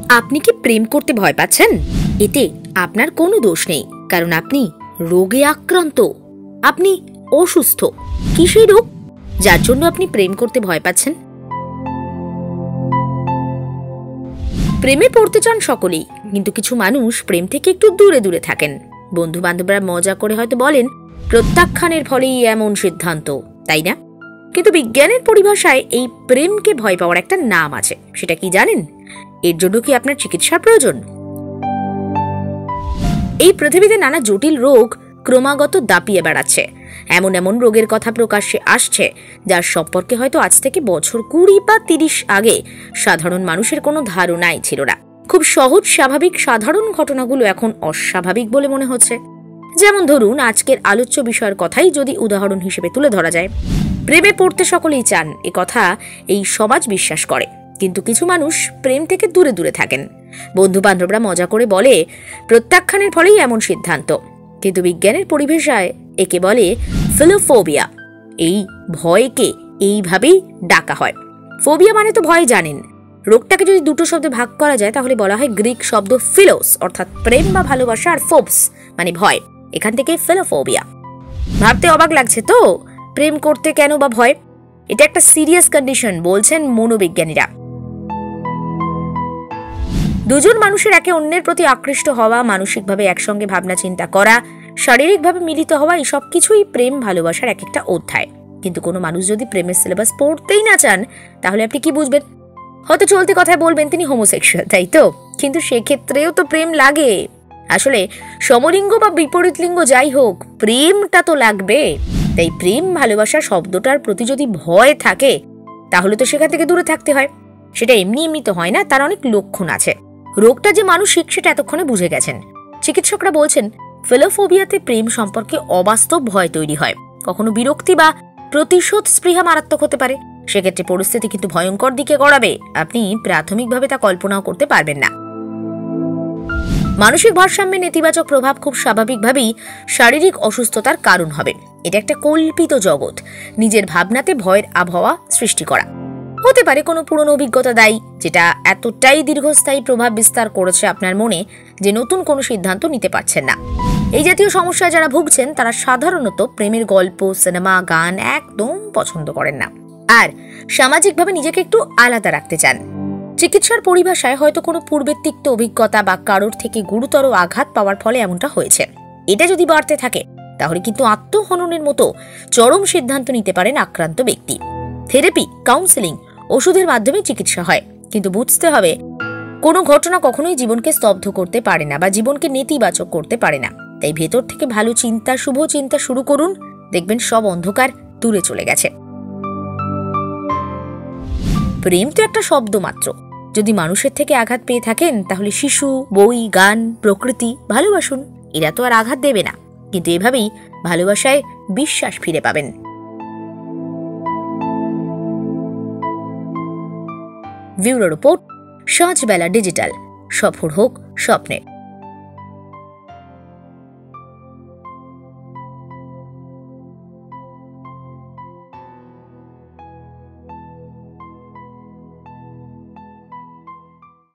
আপনি কি প্রেম করতে ভয় পাচ্ছেন? এতে আপনার কোনো দোষ নেই, কারণ আপনি রোগে আক্রান্ত, আপনি অসুস্থ। কি সেই রোগ যার জন্য আপনি প্রেম করতে ভয় পাচ্ছেন? প্রেমে পড়তে চান সকলেই, কিন্তু কিছু মানুষ প্রেম থেকে একটু দূরে দূরে থাকেন। বন্ধু বান্ধবরা মজা করে হয়তো বলেন প্রত্যাখ্যানের ফলেই এমন সিদ্ধান্ত, তাই না? কিন্তু বিজ্ঞানের পরিভাষায় এই প্রেমকে ভয় পাওয়ার একটা নাম আছে। সেটা কি জানেন? এর জন্য কি আপনার চিকিৎসার প্রয়োজন? এই পৃথিবীতে নানা জটিল রোগ ক্রমাগত দাপিয়ে বেড়াচ্ছে। এমন এমন রোগের কথা প্রকাশ্যে আসছে যার সম্পর্কে হয়তো আজ থেকে বছর 20 বা 30 আগে সাধারণ মানুষের কোনো ধারণাই ছিল না। খুব সহজ স্বাভাবিক সাধারণ ঘটনাগুলো এখন অস্বাভাবিক বলে মনে হচ্ছে। যেমন ধরুন, আজকের আলোচ্য বিষয়ের কথাই যদি উদাহরণ হিসেবে তুলে ধরা যায়। প্রেমে পড়তে সকলেই চান, এ কথা এই সমাজ বিশ্বাস করে, কিন্তু কিছু মানুষ প্রেম থেকে দূরে দূরে থাকেন। বন্ধু বান্ধবরা মজা করে বলে প্রত্যাখ্যানের ফলেই এমন সিদ্ধান্ত, কিন্তু বিজ্ঞানের পরিভাষায় একে বলে ফিলোফোবিয়া। এই ভয়কে এইভাবেই ডাকা হয়। ফোবিয়া মানে তো ভয় জানেন। রোগটাকে যদি দুটো শব্দে ভাগ করা যায় তাহলে বলা হয় গ্রিক শব্দ ফিলোস অর্থাৎ প্রেম বা ভালোবাসা, আর ফোবস মানে ভয়, এখান থেকে ফিলোফোবিয়া। ভাবতে অবাক লাগছে তো, প্রেম করতে কেন বা ভয়? এটা একটা সিরিয়াস কন্ডিশন বলছেন মনোবিজ্ঞানীরা। দুজন মানুষের একে অন্যের প্রতি আকৃষ্ট হওয়া, মানসিকভাবে একসঙ্গে ভাবনা চিন্তা করা, শারীরিকভাবে মিলিত হওয়া, এই সব কিছুই প্রেম ভালোবাসার এক একটা অধ্যায়। কিন্তু কোনো মানুষ যদি প্রেমের সিলেবাস পড়তেই না চান, তাহলে আপনি কি বুঝবেন? হয়তো চলতি কথায় বলবেন তিনি হোমোসেক্সুয়াল, তাই তো? কিন্তু সেক্ষেত্রেও তো প্রেম লাগে। আসলে সমলিঙ্গ বা বিপরীত লিঙ্গ যাই হোক, প্রেমটা তো লাগবে। তাই প্রেম ভালোবাসা শব্দটার প্রতি যদি ভয় থাকে, তাহলে তো সেখান থেকে দূরে থাকতে হয়। সেটা এমনি এমনি তো হয় না, তার অনেক লক্ষণ আছে। রোগটা যে মানসিক সেটা এতক্ষণে বুঝে গেছেন। চিকিৎসকরা বলছেন ফিলোফোবিয়াতে প্রেম সম্পর্কে অবাস্তব ভয় তৈরি হয়। কখনো বিরক্তি বা প্রতিশোধ স্পৃহা মারাত্মক হতে পারে। সেক্ষেত্রে পরিস্থিতি কিন্তু ভয়ঙ্কর দিকে গড়াবে। আপনি প্রাথমিকভাবে তা কল্পনাও করতে পারবেন না। মানসিক ভারসাম্যের নেতিবাচক প্রভাব খুব স্বাভাবিকভাবেই শারীরিক অসুস্থতার কারণ হবে। এটা একটা কল্পিত জগৎ, নিজের ভাবনাতে ভয়ের আবহাওয়া সৃষ্টি করা। হতে পারে কোনো পুরনো অভিজ্ঞতা দায়ী, যেটা এতটাই দীর্ঘস্থায়ী প্রভাব বিস্তার করেছে আপনার মনে যে নতুন কোনো সিদ্ধান্ত নিতে পারছেন না। এই জাতীয় সমস্যায় যারা ভুগছেন তারা সাধারণত প্রেমের গল্প, সিনেমা, গান একদম পছন্দ করেন না, আর সামাজিকভাবে নিজেকে একটু আলাদা রাখতে চান। চিকিৎসার পরিভাষায় হয়তো কোনো পূর্বের তিক্ত অভিজ্ঞতা বা কারোর থেকে গুরুতর আঘাত পাওয়ার ফলে এমনটা হয়েছে। এটা যদি বাড়তে থাকে তাহলে কিন্তু আত্মহননের মতো চরম সিদ্ধান্ত নিতে পারেন আক্রান্ত ব্যক্তি। থেরাপি, কাউন্সেলিং, ওষুধের মাধ্যমে চিকিৎসা হয়, কিন্তু বুঝতে হবে কোনো ঘটনা কখনোই জীবনকে স্তব্ধ করতে পারে না বা জীবনকে নেতিবাচক করতে পারে না। তাই ভেতর থেকে ভালো চিন্তা, শুভ চিন্তা শুরু করুন, দেখবেন সব অন্ধকার দূরে চলে গেছে। প্রেম তো একটা শব্দ মাত্র। যদি মানুষের থেকে আঘাত পেয়ে থাকেন তাহলে শিশু, বই, গান, প্রকৃতি ভালোবাসুন। এরা তো আর আঘাত দেবে না, কিন্তু এভাবেই ভালোবাসায় বিশ্বাস ফিরে পাবেন। Bureau report, Sanjhbela digital. সফল হোক স্বপ্নের।